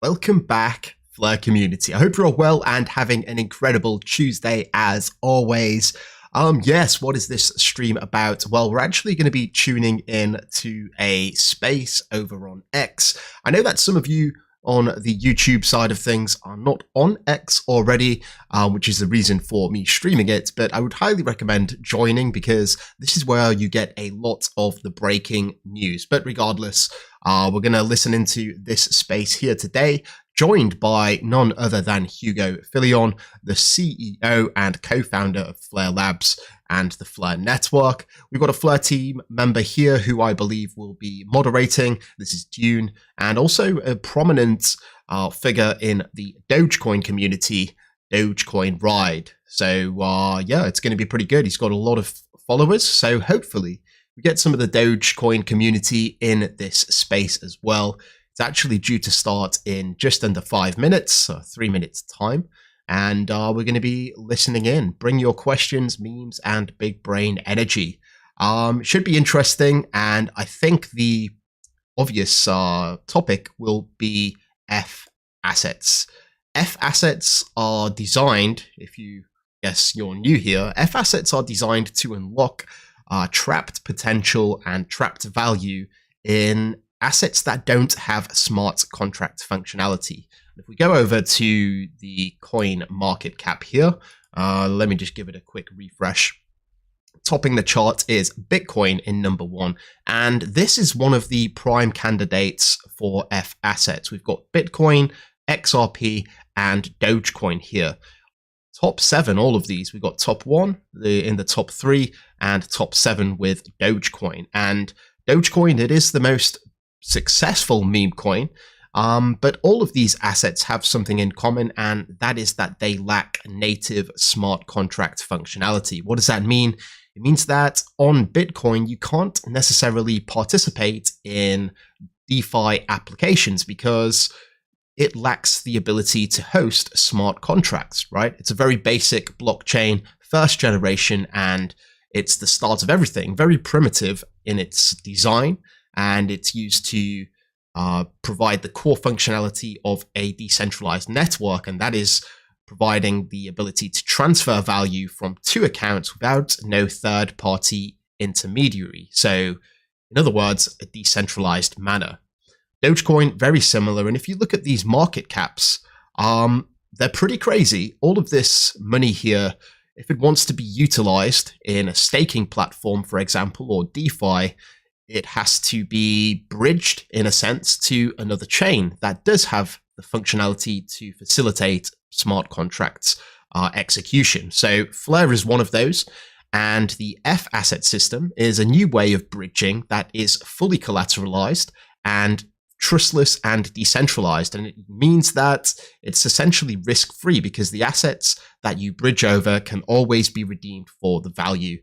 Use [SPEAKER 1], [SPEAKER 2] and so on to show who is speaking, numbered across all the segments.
[SPEAKER 1] Welcome back, Fleur community. I hope you're all well and having an incredible Tuesday as always. Yes, what is this stream about? Well, we're actually going to be tuning in to a space over on X. I know that some of you on the YouTube side of things are not on X already, which is the reason for me streaming it, but I would highly recommend joining because this is where you get a lot of the breaking news. But regardless, we're going to listen into this space here today, joined by none other than Hugo Philion, the CEO and co-founder of Fleur Labs and the Fleur Network. We've got a Fleur team member here who I believe will be moderating. This is Dune, and also a prominent figure in the Dogecoin community, Dogecoin Ride. So yeah, it's going to be pretty good. He's got a lot of followers, so hopefully we get some of the Dogecoin community in this space as well. It's actually due to start in just under 5 minutes, so 3 minutes time. And we're going to be listening in. Bring your questions, memes, and big brain energy. Should be interesting. And I think the obvious topic will be F assets. F assets are designed, if you guess you're new here, F assets are designed to unlock trapped potential and trapped value in assets that don't have smart contract functionality. If we go over to the coin market cap here, let me just give it a quick refresh. Topping the chart is Bitcoin in number 1, and this is one of the prime candidates for F assets. We've got Bitcoin, XRP, and Dogecoin here. Top 7, all of these. We've got top 1 in the top 3, and top 7 with Dogecoin. And Dogecoin, it is the most successful meme coin, but all of these assets have something in common, and that is that they lack native smart contract functionality. What does that mean? It means that on Bitcoin, you can't necessarily participate in DeFi applications because it lacks the ability to host smart contracts, right? It's a very basic blockchain, first generation, and it's the start of everything, very primitive in its design. And it's used to provide the core functionality of a decentralized network, and that is providing the ability to transfer value from 2 accounts without no third-party intermediary. So, in other words, a decentralized manner. Dogecoin, very similar, and if you look at these market caps, they're pretty crazy. All of this money here, if it wants to be utilized in a staking platform, for example, or DeFi, it has to be bridged, in a sense, to another chain that does have the functionality to facilitate smart contracts execution. So Fleur is one of those, and the F asset system is a new way of bridging that is fully collateralized and trustless and decentralized. And it means that it's essentially risk-free because the assets that you bridge over can always be redeemed for the value,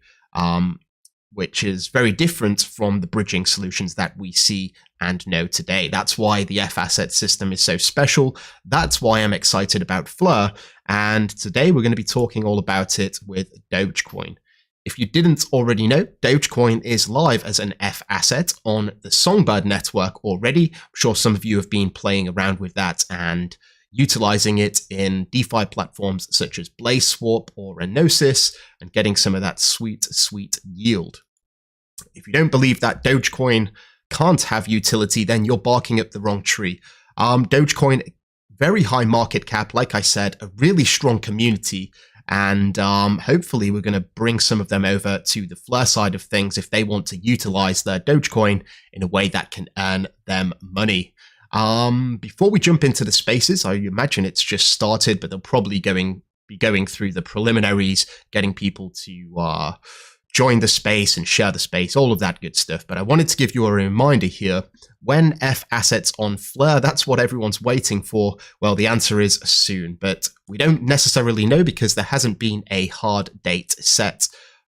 [SPEAKER 1] which is very different from the bridging solutions that we see and know today. That's why the F asset system is so special. That's why I'm excited about Fleur. And today we're going to be talking all about it with Dogecoin. If you didn't already know, Dogecoin is live as an F asset on the Songbird network already. I'm sure some of you have been playing around with that and utilizing it in DeFi platforms such as BlazeSwap or Enosis and getting some of that sweet, sweet yield. If you don't believe that Dogecoin can't have utility, then you're barking up the wrong tree. Dogecoin, very high market cap, like I said, a really strong community, And hopefully we're going to bring some of them over to the Flare side of things if they want to utilize their Dogecoin in a way that can earn them money. Before we jump into the spaces, I imagine it's just started, but they'll probably be going through the preliminaries, getting people to join the space and share the space, all of that good stuff. But I wanted to give you a reminder here, when F assets on Flare, that's what everyone's waiting for. Well, the answer is soon, but we don't necessarily know because there hasn't been a hard date set.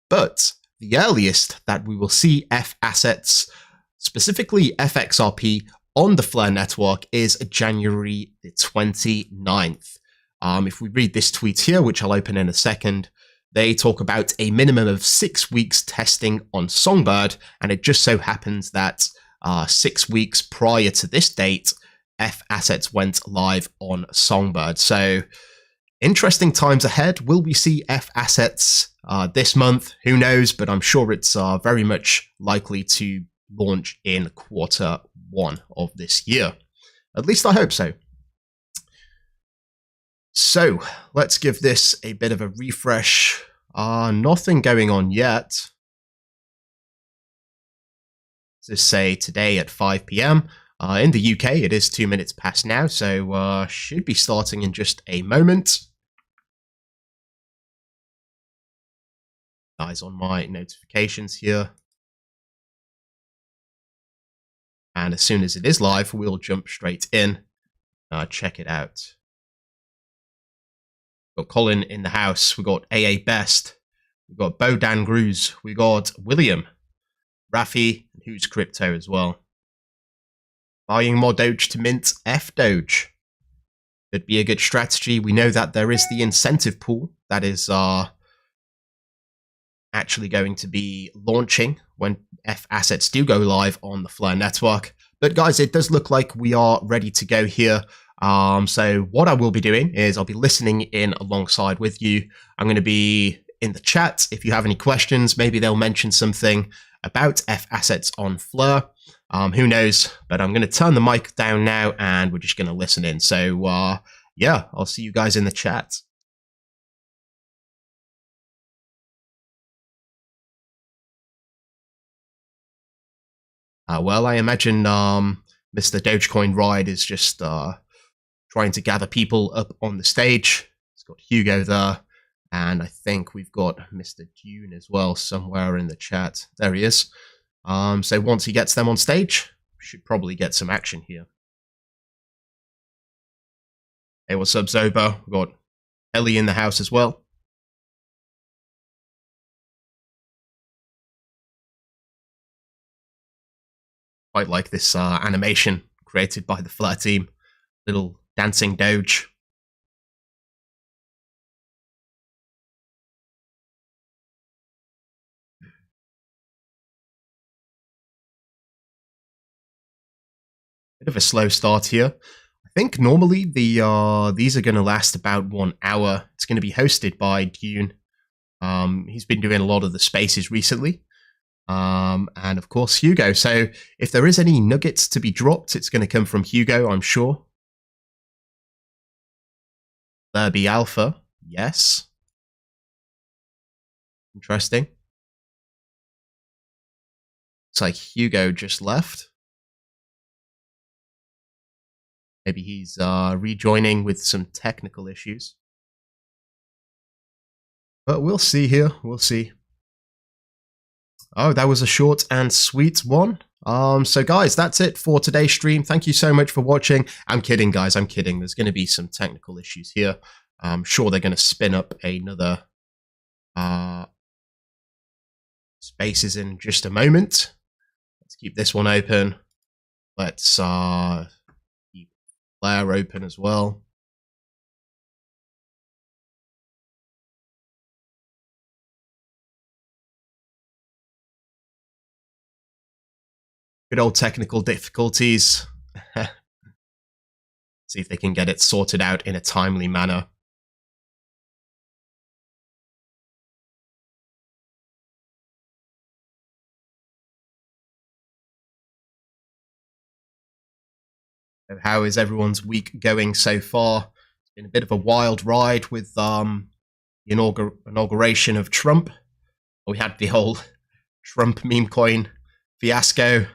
[SPEAKER 1] But the earliest that we will see F assets, specifically FXRP, on the Flare network is January the 29th. If we read this tweet here, which I'll open in a second, they talk about a minimum of 6 weeks testing on Songbird, and it just so happens that 6 weeks prior to this date, F assets went live on Songbird. So interesting times ahead. Will we see F assets this month? Who knows, but I'm sure it's very much likely to launch in Q1 of this year. At least I hope so. So let's give this a bit of a refresh. Nothing going on yet. Let's say today at 5 p.m. In the UK, it is 2 minutes past now, so should be starting in just a moment. Eyes on my notifications here. And as soon as it is live, we'll jump straight in, check it out. We've got Colin in the house. We've got AA Best. We've got Bodan Gruz. We've got William, Rafi, and Who's Crypto as well. Buying more Doge to mint F Doge. Could be a good strategy. We know that there is the incentive pool that is actually going to be launching when F assets do go live on the Flare network. But guys, it does look like we are ready to go here. So what I will be doing is I'll be listening in alongside with you. I'm going to be in the chat. If you have any questions, maybe they'll mention something about F assets on Flare. Who knows? But I'm going to turn the mic down now and we're just going to listen in. So yeah, I'll see you guys in the chat. Well, I imagine Mr. Dogecoin Ride is just trying to gather people up on the stage. It's got Hugo there, and I think we've got Mr. Dune as well somewhere in the chat. There he is. So once he gets them on stage, we should probably get some action here. Hey, what's up, Zoba? We've got Ellie in the house as well. Quite like this animation created by the Flare team. Little dancing Doge. Bit of a slow start here. I think normally these are going to last about 1 hour. It's going to be hosted by Dune. He's been doing a lot of the spaces recently. And of course, Hugo. So if there is any nuggets to be dropped, it's going to come from Hugo, I'm sure. There be Alpha. Yes. Interesting. Looks like Hugo just left. Maybe he's rejoining with some technical issues. But we'll see here. We'll see. Oh, that was a short and sweet one. So guys, that's it for today's stream. Thank you so much for watching. I'm kidding, guys. I'm kidding. There's going to be some technical issues here. I'm sure they're going to spin up another spaces in just a moment. Let's keep this one open. Let's keep Flare open as well. Good old technical difficulties. See if they can get it sorted out in a timely manner. So how is everyone's week going so far? It's been a bit of a wild ride with the inauguration of Trump. We had the whole Trump meme coin fiasco.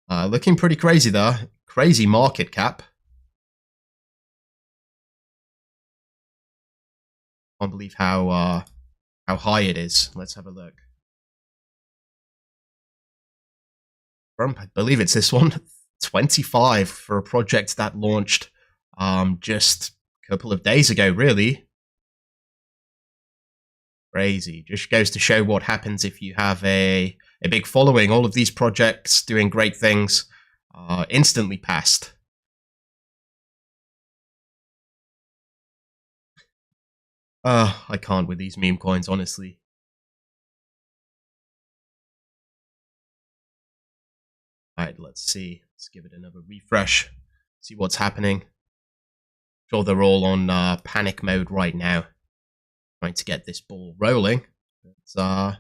[SPEAKER 1] Looking pretty crazy though. Crazy market cap. Can't believe how high it is. Let's have a look. Trump, I believe it's this one. 25 for a project that launched just a couple of days ago, really. Crazy. Just goes to show what happens if you have a big following. All of these projects doing great things instantly passed. I can't with these meme coins, honestly. Alright, let's see. Let's give it another refresh. See what's happening. Sure, they're all on panic mode right now. Trying to get this ball rolling. It's not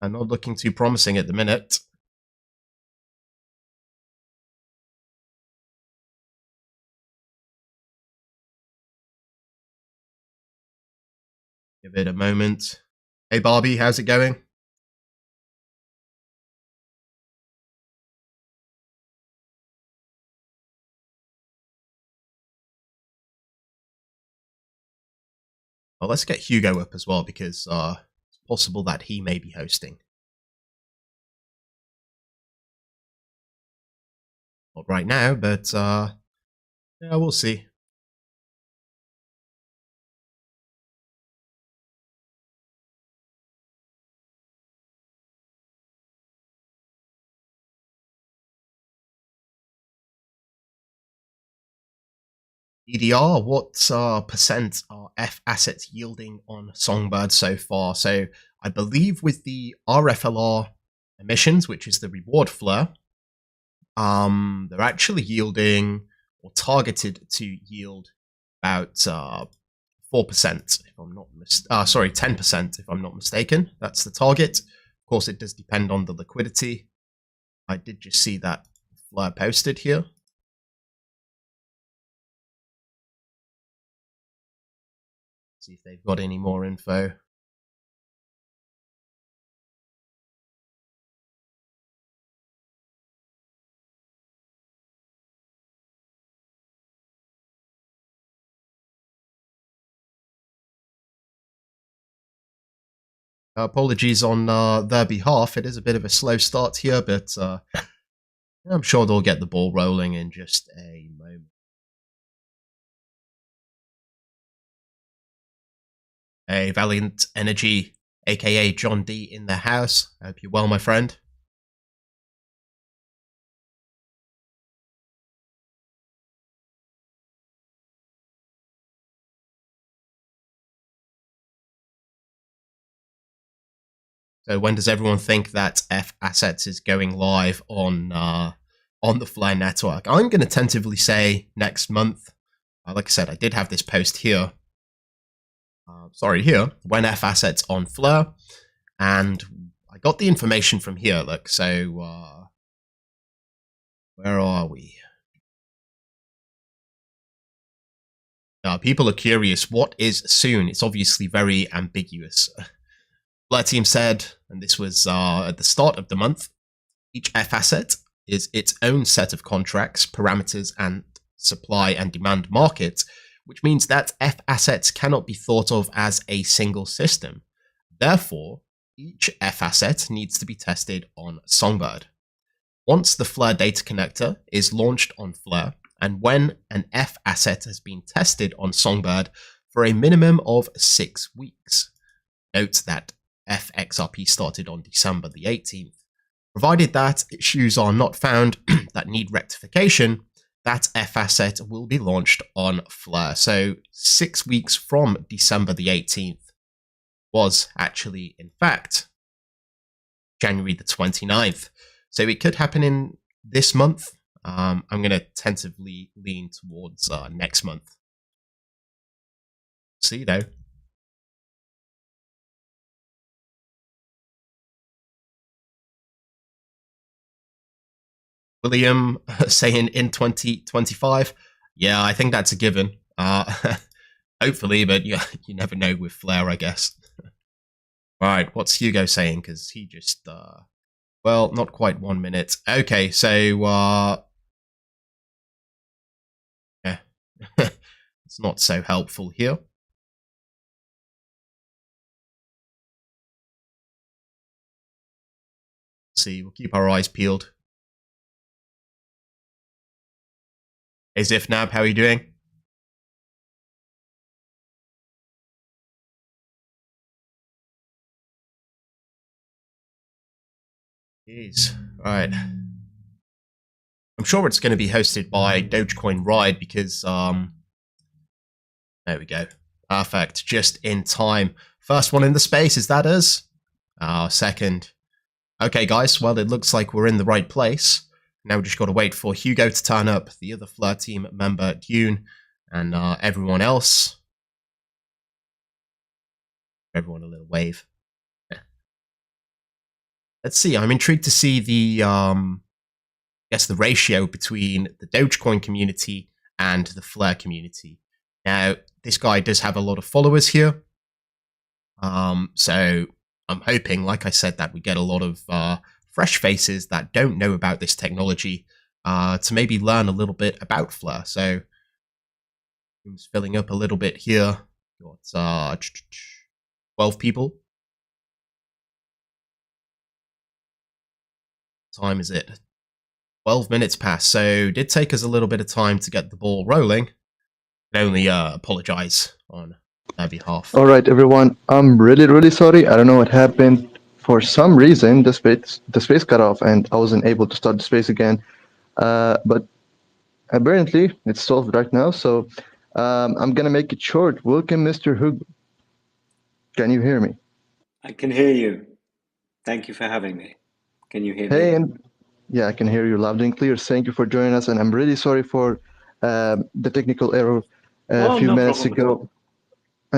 [SPEAKER 1] looking too promising at the minute. Give it a moment. Hey Barbie, how's it going? Well, let's get Hugo up as well, because it's possible that he may be hosting. Not right now, but yeah, we'll see. EDR, what percent are F assets yielding on Songbird so far? So I believe with the RFLR emissions, which is the reward flare, they're actually yielding or targeted to yield about 4%, if I'm not 10%, if I'm not mistaken. That's the target. Of course, it does depend on the liquidity. I did just see that flare posted here. See if they've got any more info. Apologies on their behalf. It is a bit of a slow start here, but I'm sure they'll get the ball rolling in just a moment. Hey, Valiant Energy, aka John D, in the house. I hope you're well, my friend. So when does everyone think that F Assets is going live on the Flare network? I'm going to tentatively say next month. Like I said, I did have this post here. Here, when F Assets on Flare, and I got the information from here. Look, so where are we? People are curious. What is soon? It's obviously very ambiguous. Flare team said, and this was at the start of the month, each F asset is its own set of contracts, parameters, and supply and demand market, which means that F assets cannot be thought of as a single system. Therefore, each F asset needs to be tested on Songbird. Once the Flare data connector is launched on Flare, and when an F asset has been tested on Songbird for a minimum of 6 weeks. Note that FXRP started on December the 18th. Provided that issues are not found that need rectification, that F asset will be launched on Flare. So 6 weeks from December the 18th was actually, in fact, January the 29th. So it could happen in this month. I'm going to tentatively lean towards next month. See, though. William saying in 2025. Yeah, I think that's a given. Hopefully, but you never know with Flare, I guess. Right, what's Hugo saying? Because he just, well, not quite 1 minute. Okay, so, yeah, it's not so helpful here. Let's see, we'll keep our eyes peeled. Hey, Ziff Nab, how are you doing? Jeez, right. I'm sure it's going to be hosted by Dogecoin Ride because, there we go. Perfect, just in time. First one in the space, is that us? Second. Okay, guys, well, it looks like we're in the right place. Now we just got to wait for Hugo to turn up, the other Flare team member, Dune, and everyone else. Everyone a little wave. Let's see, I'm intrigued to see the, I guess, the ratio between the Dogecoin community and the Flare community. Now, this guy does have a lot of followers here. So I'm hoping, like I said, that we get a lot of fresh faces that don't know about this technology to maybe learn a little bit about Flare. So I'm just filling up a little bit here. Got 12 people. What time is it? 12 minutes past. So it did take us a little bit of time to get the ball rolling. I can only apologize on their behalf.
[SPEAKER 2] All right, everyone. I'm really sorry. I don't know what happened. For some reason, the space cut off, and I wasn't able to start the space again. But apparently, it's solved right now. So I'm gonna make it short. Welcome, Mr. Hugo. Can you hear me?
[SPEAKER 3] I can hear you. Thank you for having me. Can you hear
[SPEAKER 2] Hey,
[SPEAKER 3] me?
[SPEAKER 2] and yeah, I can hear you loud and clear. Thank you for joining us, and I'm really sorry for the technical error a
[SPEAKER 3] Oh,
[SPEAKER 2] few
[SPEAKER 3] no
[SPEAKER 2] minutes
[SPEAKER 3] problem at
[SPEAKER 2] ago.
[SPEAKER 3] all.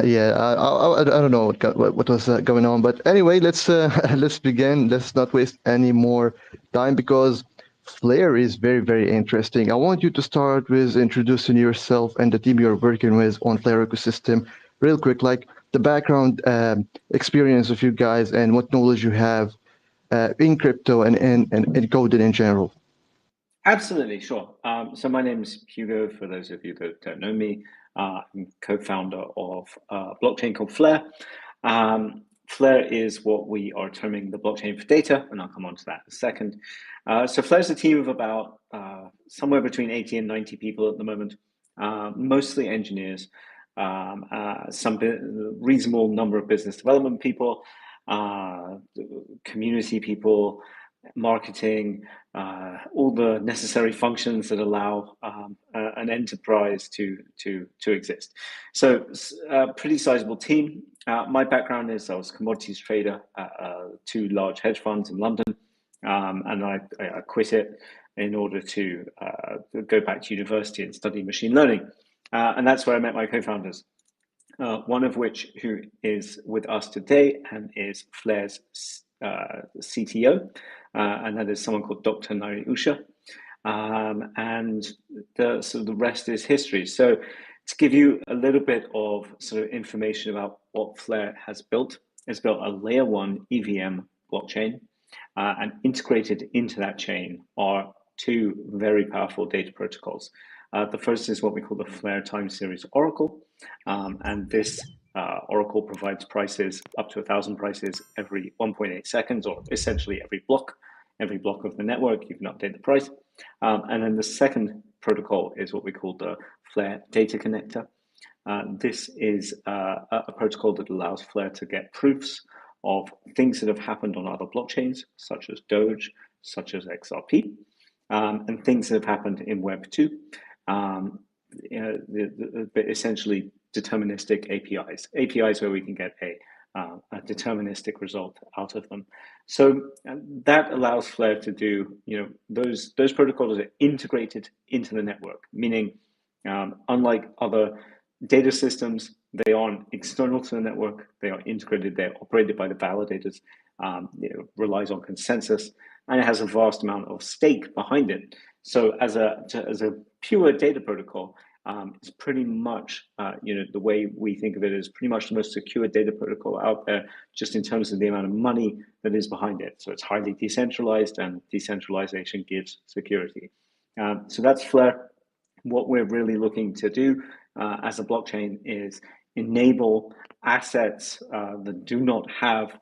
[SPEAKER 2] Yeah, I don't know what was going on, but anyway, let's let's begin. Let's not waste any more time because Flare is very interesting. I want you to start with introducing yourself and the team you're working with on Flare ecosystem, real quick, like the background experience of you guys and what knowledge you have in crypto and coding in general.
[SPEAKER 3] Absolutely, sure. So my name is Hugo, for those of you that don't know me. I'm co-founder of a blockchain called Flare. Flare is what we are terming the blockchain for data, and I'll come on to that in a second. So Flare is a team of about somewhere between 80 and 90 people at the moment, mostly engineers, some reasonable number of business development people, community people, marketing, all the necessary functions that allow an enterprise to exist. So a pretty sizable team. My background is I was a commodities trader at two large hedge funds in London, and I quit it in order to go back to university and study machine learning. And that's where I met my co-founders. One of which who is with us today and is Flare's CTO, and that is someone called Dr. Nari Usha. And the rest is history. So to give you a little bit of sort of information about what Flare has built, it's built a layer 1 EVM blockchain, and integrated into that chain are two very powerful data protocols. The first is what we call the Flare time series oracle, and this oracle provides prices up to 1,000 prices every 1.8 seconds, or essentially every block of the network. You can update the price. And then the second protocol is what we call the Flare data connector. This is a protocol that allows Flare to get proofs of things that have happened on other blockchains, such as Doge, such as XRP, and things that have happened in Web 2. Essentially deterministic APIs where we can get a deterministic result out of them. So that allows Flare to do, those protocols are integrated into the network, meaning unlike other data systems, they aren't external to the network. They are integrated. They're operated by the validators. It relies on consensus, and it has a vast amount of stake behind it. So as a pure data protocol, It's pretty much, the way we think of it is pretty much the most secure data protocol out there, just in terms of the amount of money that is behind it. So it's highly decentralized, and decentralization gives security. So that's Flare. What we're really looking to do as a blockchain is enable assets that do not have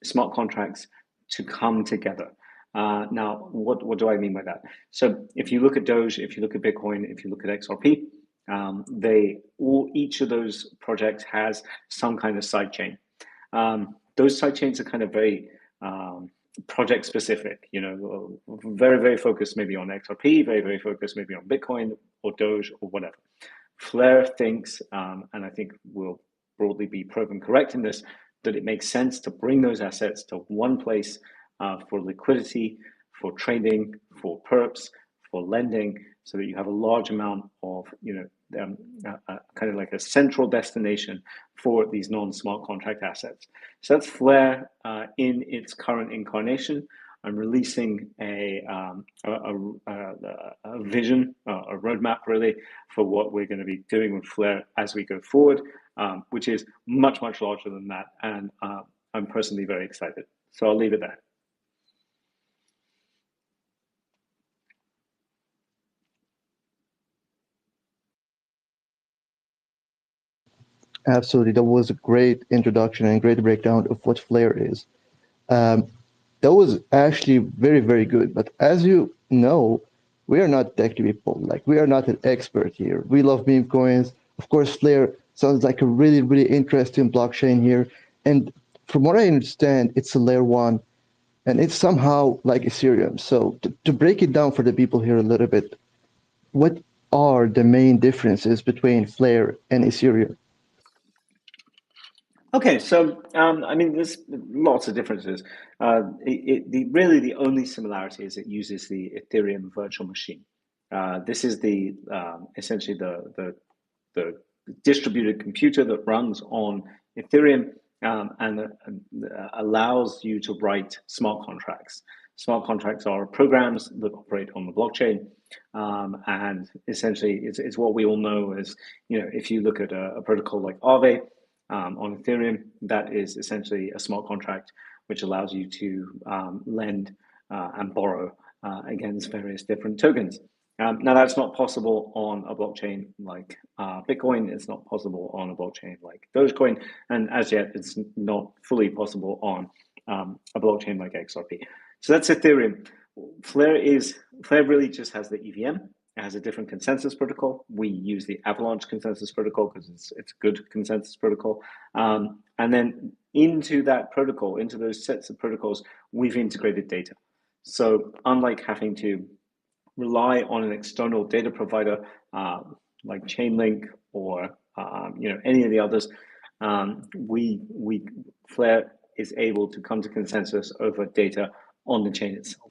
[SPEAKER 3] smart contracts to come together. Now, what do I mean by that? So if you look at Doge, if you look at Bitcoin, if you look at XRP, each of those projects has some kind of sidechain. Those sidechains are kind of very project specific, very, very focused maybe on XRP, very, very focused maybe on Bitcoin or Doge or whatever. Flare thinks, and I think will broadly be proven correct in this, that it makes sense to bring those assets to one place for liquidity, for trading, for perps, for lending, so that you have a large amount of, kind of like a central destination for these non-smart contract assets. So that's Flare in its current incarnation. I'm releasing a vision, a roadmap really, for what we're going to be doing with Flare as we go forward, which is much, much larger than that. And I'm personally very excited. So I'll leave it there.
[SPEAKER 2] Absolutely. That was a great introduction and great breakdown of what Flare is. That was actually very, very good. But as you know, we are not tech people. Like, we are not an expert here. We love meme coins. Of course, Flare sounds like a really, really interesting blockchain here. And from what I understand, it's a layer one, and it's somehow like Ethereum. So to break it down for the people here a little bit, what are the main differences between Flare and Ethereum?
[SPEAKER 3] Okay, so there's lots of differences. Really the only similarity is it uses the Ethereum virtual machine. This is the essentially the distributed computer that runs on Ethereum, and allows you to write smart contracts. Smart contracts are programs that operate on the blockchain, and essentially it's what we all know as, if you look at a protocol like Aave, on Ethereum, that is essentially a smart contract which allows you to lend and borrow against various different tokens. Now, that's not possible on a blockchain like Bitcoin. It's not possible on a blockchain like Dogecoin. And as yet, it's not fully possible on a blockchain like XRP. So that's Ethereum. Flare really just has the EVM. It has a different consensus protocol. We use the Avalanche consensus protocol because it's a good consensus protocol. And then into that protocol, into those sets of protocols, we've integrated data. So unlike having to rely on an external data provider like Chainlink or any of the others, Flare is able to come to consensus over data on the chain itself.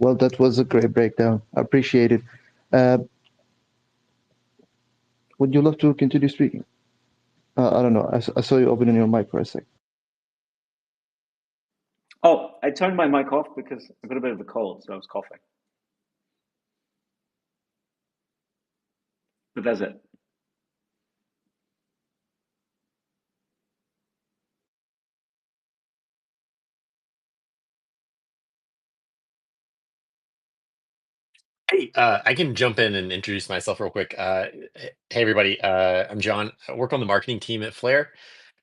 [SPEAKER 2] Well, that was a great breakdown. I appreciate it. Would you love to continue speaking? I don't know. I saw you opening your mic for a sec.
[SPEAKER 3] Oh, I turned my mic off because I got a bit of a cold, so I was coughing. But that's it.
[SPEAKER 4] Hey, I can jump in and introduce myself real quick. Hey, everybody. I'm John. I work on the marketing team at Flare.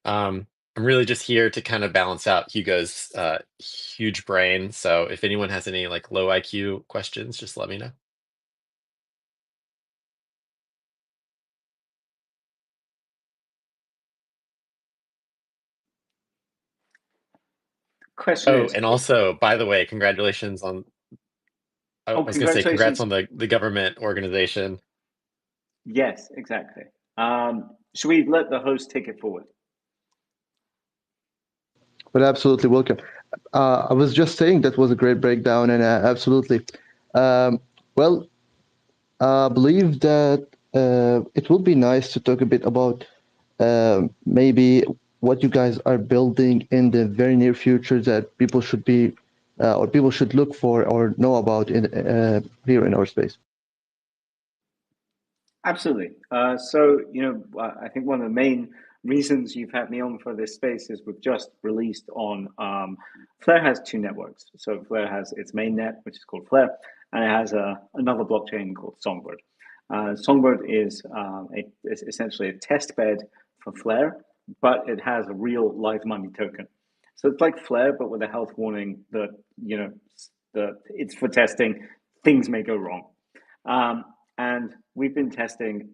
[SPEAKER 4] I'm really just here to kind of balance out Hugo's huge brain. So if anyone has any like low IQ questions, just let me know.
[SPEAKER 3] Question
[SPEAKER 4] Oh,
[SPEAKER 3] is,
[SPEAKER 4] and also, by the way, congratulations on. I was going to say congrats
[SPEAKER 3] congratulations.
[SPEAKER 4] on the government organization.
[SPEAKER 3] Yes, exactly. Should we let the host take it forward?
[SPEAKER 2] But absolutely welcome. I was just saying that was a great breakdown, and absolutely. Well, I believe that it would be nice to talk a bit about maybe what you guys are building in the very near future that people should be or people should look for or know about in here in our space?
[SPEAKER 3] Absolutely. So, I think one of the main reasons you've had me on for this space is we've just released on Flare has two networks. So Flare has its main net, which is called Flare, and it has another blockchain called Songbird. Songbird is essentially a test bed for Flare, but it has a real live money token. So it's like Flare, but with a health warning that it's for testing. Things may go wrong. And we've been testing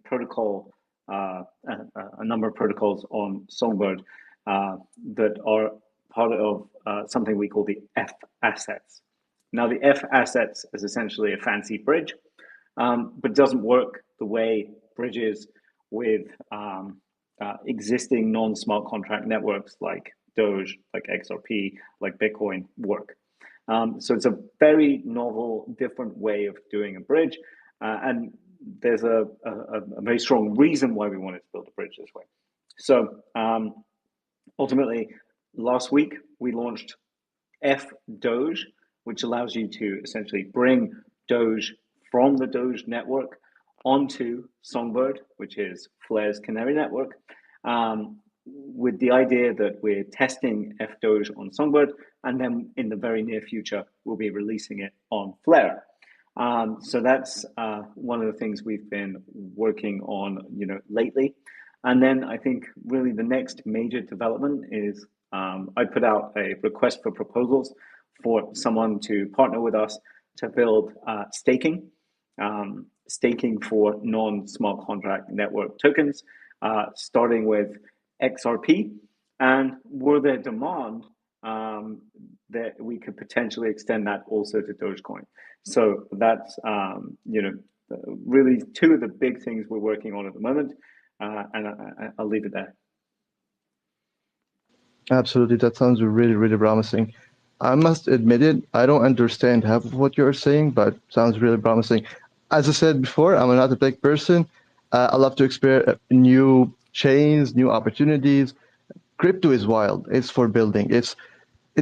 [SPEAKER 3] a number of protocols on Songbird that are part of something we call the F assets. Now, the F assets is essentially a fancy bridge, but doesn't work the way bridges with existing non-smart contract networks like Doge, like XRP, like Bitcoin work. So it's a very novel, different way of doing a bridge. And there's a very strong reason why we wanted to build a bridge this way. So ultimately, last week, we launched F Doge, which allows you to essentially bring Doge from the Doge network onto Songbird, which is Flare's canary network, with the idea that we're testing F Doge on Songbird, and then in the very near future, we'll be releasing it on Flare. So that's one of the things we've been working on, lately. And then I think really the next major development is I put out a request for proposals for someone to partner with us to build staking for non-smart contract network tokens, starting with XRP. And were there demand, that we could potentially extend that also to Dogecoin. So that's really two of the big things we're working on at the moment, and I'll leave it there.
[SPEAKER 2] Absolutely, that sounds really, really promising. I must admit it, I don't understand half of what you're saying, but sounds really promising. As I said before, I'm not a tech person. I love to explore new chains, new opportunities. Crypto is wild. It's for building. It's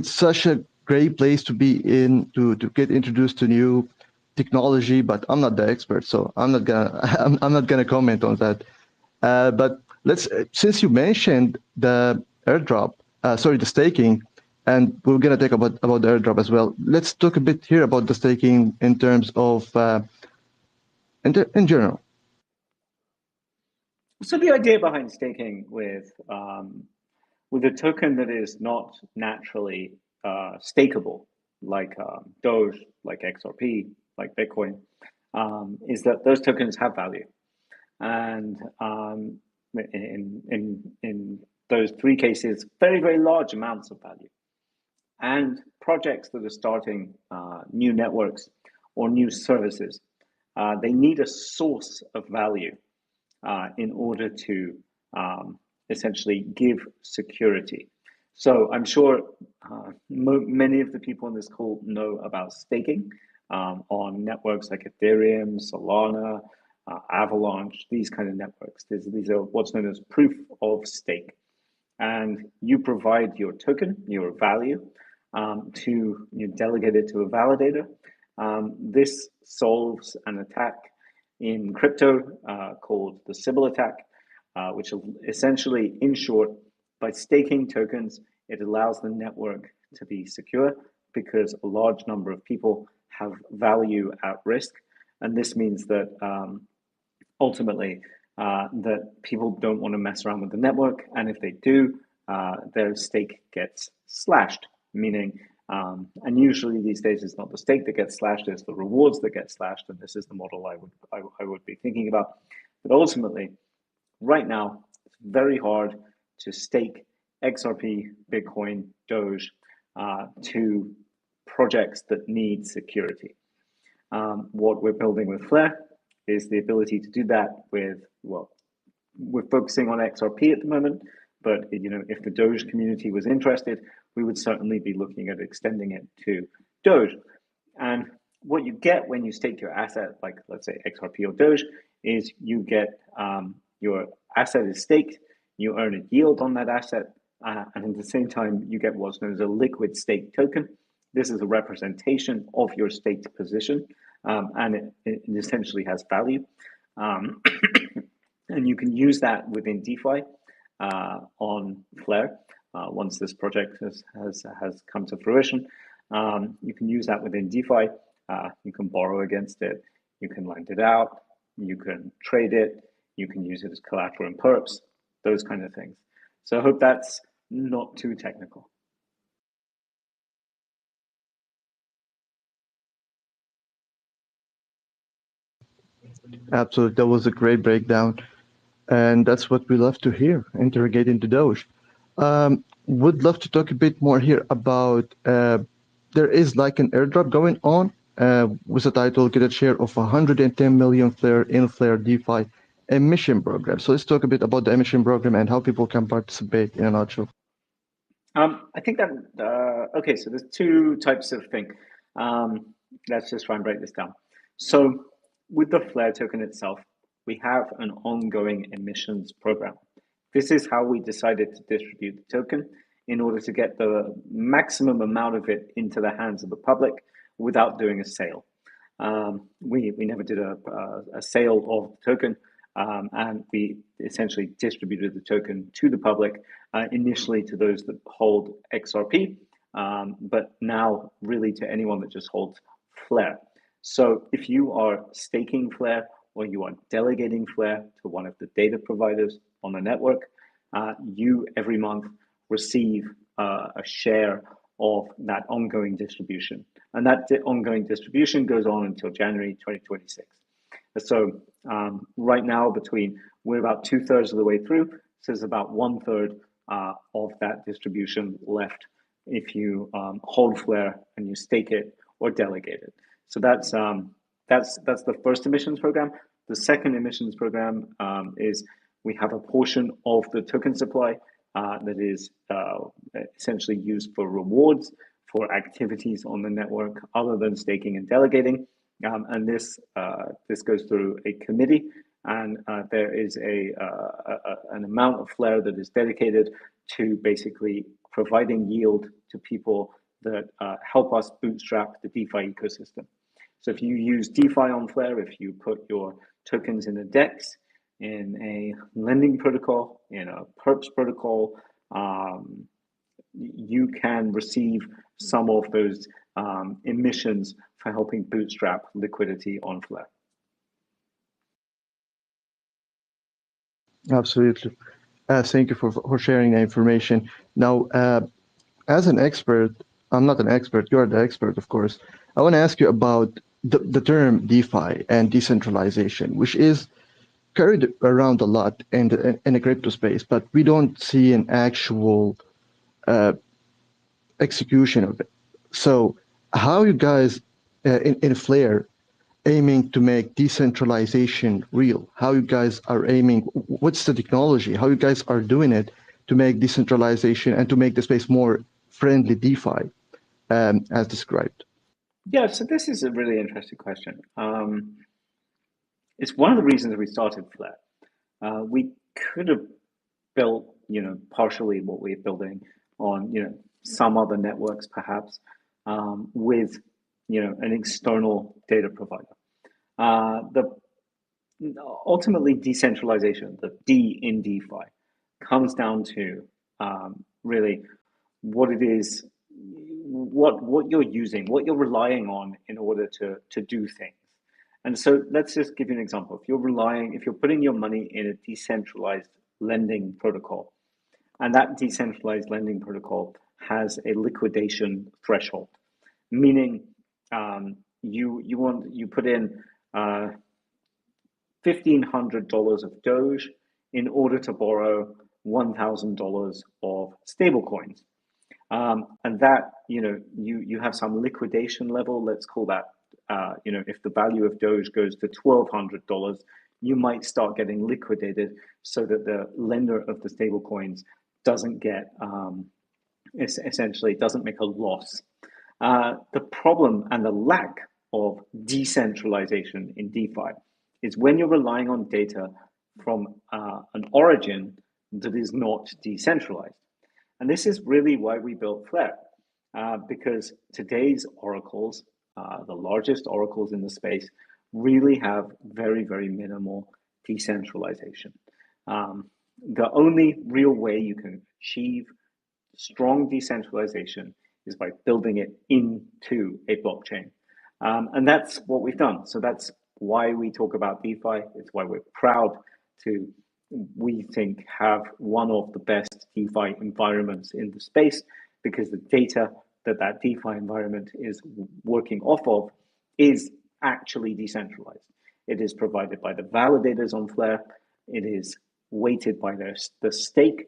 [SPEAKER 2] such a great place to be in to get introduced to new technology. But I'm not the expert, so I'm not gonna I'm not gonna comment on that. But since you mentioned the airdrop, sorry, the staking, and we're gonna talk about the airdrop as well. Let's talk a bit here about the staking in terms of in general.
[SPEAKER 3] So the idea behind staking with a token that is not naturally stakeable, like Doge, like XRP, like Bitcoin, is that those tokens have value, and in those three cases, very very large amounts of value. And projects that are starting new networks or new services, they need a source of value in order to essentially give security. So I'm sure many of the people on this call know about staking on networks like Ethereum, Solana, Avalanche, these kind of networks. These are what's known as proof of stake. And you provide your token, your value, to delegate it to a validator. This solves an attack in crypto called the Sybil attack, which essentially, in short, by staking tokens, it allows the network to be secure because a large number of people have value at risk. And this means that ultimately, that people don't want to mess around with the network. And if they do, their stake gets slashed, meaning, and usually these days it's not the stake that gets slashed, it's the rewards that get slashed. And this is the model I would be thinking about. But ultimately, right now, it's very hard to stake XRP, Bitcoin, Doge to projects that need security. What we're building with Flare is the ability to do that with, well, we're focusing on XRP at the moment, but if the Doge community was interested, we would certainly be looking at extending it to Doge. And what you get when you stake your asset, like let's say XRP or Doge, is you get your asset is staked, you earn a yield on that asset, and at the same time, you get what's known as a liquid stake token. This is a representation of your staked position, and it essentially has value. And you can use that within DeFi on Flare. Once this project has come to fruition, you can use that within DeFi. You can borrow against it. You can lend it out. You can trade it. You can use it as collateral and perps, those kind of things. So I hope that's not too technical.
[SPEAKER 2] Absolutely, that was a great breakdown, and that's what we love to hear. Interrogating the Doge. Would love to talk a bit more here about there is like an airdrop going on with the title "Get a Share of 110 million Flare in Flare DeFi Emission Program." So let's talk a bit about the emission program and how people can participate in a nutshell.
[SPEAKER 3] I think that okay. So there's two types of thing. Let's just try and break this down. So with the Flare token itself, we have an ongoing emissions program. This is how we decided to distribute the token in order to get the maximum amount of it into the hands of the public without doing a sale. We never did a sale of the token, and we essentially distributed the token to the public, initially to those that hold XRP, but now really to anyone that just holds Flare. So if you are staking Flare or you are delegating Flare to one of the data providers on the network, you every month receive a share of that ongoing distribution. And that ongoing distribution goes on until January 2026. So right now, we're about 2/3 of the way through. So there's about 1/3 of that distribution left if you hold Flare and you stake it or delegate it. So that's the first emissions program. The second emissions program is we have a portion of the token supply that is essentially used for rewards for activities on the network other than staking and delegating. And this goes through a committee, and there is an amount of Flare that is dedicated to basically providing yield to people that help us bootstrap the DeFi ecosystem. So if you use DeFi on Flare, if you put your tokens in a DEX, in a lending protocol, in a perps protocol, you can receive some of those emissions for helping bootstrap liquidity on Flare.
[SPEAKER 2] Absolutely. Thank you for sharing the information. Now, as an expert, I'm not an expert, you're the expert, of course. I want to ask you about the term DeFi and decentralization, which is carried around a lot in the crypto space, but we don't see an actual execution of it. So how you guys in Flare aiming to make decentralization real? How you guys are aiming, what's the technology? How you guys are doing it to make decentralization and to make the space more friendly DeFi as described?
[SPEAKER 3] Yeah, so this is a really interesting question. It's one of the reasons we started Flare. We could have built, partially what we're building on, some other networks perhaps, with, an external data provider. Ultimately, decentralization, the D in DeFi, comes down to really what it is, what you're using, what you're relying on in order to do things. And so let's just give you an example. If you're putting your money in a decentralized lending protocol, and that decentralized lending protocol has a liquidation threshold, meaning you put in $1,500 of Doge in order to borrow $1,000 of stablecoins. And that, you have some liquidation level, let's call that, if the value of Doge goes to $1,200, you might start getting liquidated so that the lender of the stablecoins doesn't get, essentially doesn't make a loss. The problem and the lack of decentralization in DeFi is when you're relying on data from an origin that is not decentralized. And this is really why we built Flare. because today's oracles, the largest oracles in the space, really have very, very minimal decentralization. The only real way you can achieve strong decentralization is by building it into a blockchain. And that's what we've done. So that's why we talk about DeFi. It's why we're proud to, we think, have one of the best DeFi environments in the space, because the data that that DeFi environment is working off of is actually decentralized. It is provided by the validators on Flare. It is weighted by the stake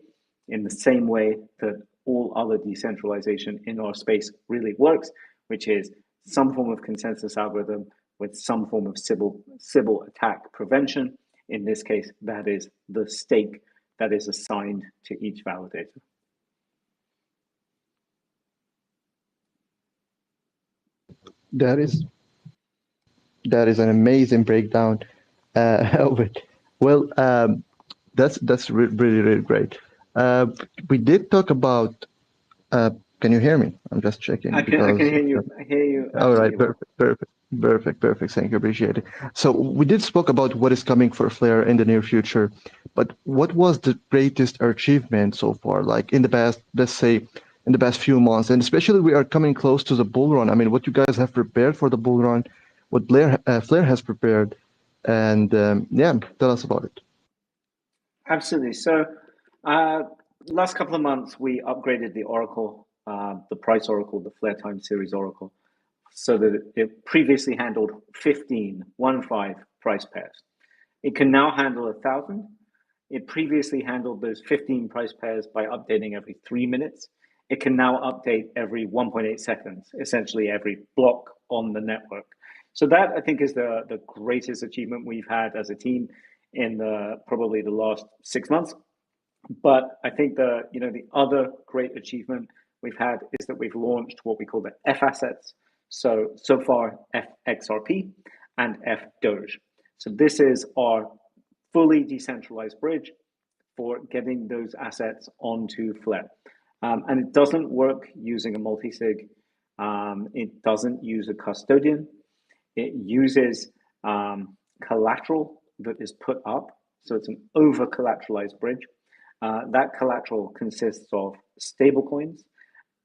[SPEAKER 3] in the same way that all other decentralization in our space really works, which is some form of consensus algorithm with some form of Sybil attack prevention. In this case, that is the stake that is assigned to each validator.
[SPEAKER 2] That is an amazing breakdown of it. Well, that's really great. We did talk about. Can you hear me? I'm just checking.
[SPEAKER 3] I can hear you. I hear you.
[SPEAKER 2] All right, perfect. Thank you, appreciate it. So we did spoke about what is coming for Flare in the near future, but what was the greatest achievement so far? Like in the past, let's say, in the past few months, and especially we are coming close to the bull run. I mean, what you guys have prepared for the bull run, what Flare has prepared, and yeah, tell us about it.
[SPEAKER 3] Absolutely. So, last couple of months, we upgraded the Oracle, the price Oracle, the Flare Time Series Oracle, so that it previously handled 15 price pairs. It can now handle 1,000. It previously handled those 15 price pairs by updating every 3 minutes. It can now update every 1.8 seconds, essentially every block on the network. So that, I think, is the greatest achievement we've had as a team in probably the last 6 months. But I think the other great achievement we've had is that we've launched what we call the F assets. So far, FXRP and FDoge. So this is our fully decentralized bridge for getting those assets onto Flare. And it doesn't work using a multi-sig. It doesn't use a custodian. It uses collateral that is put up. So it's an over-collateralized bridge. That collateral consists of stablecoins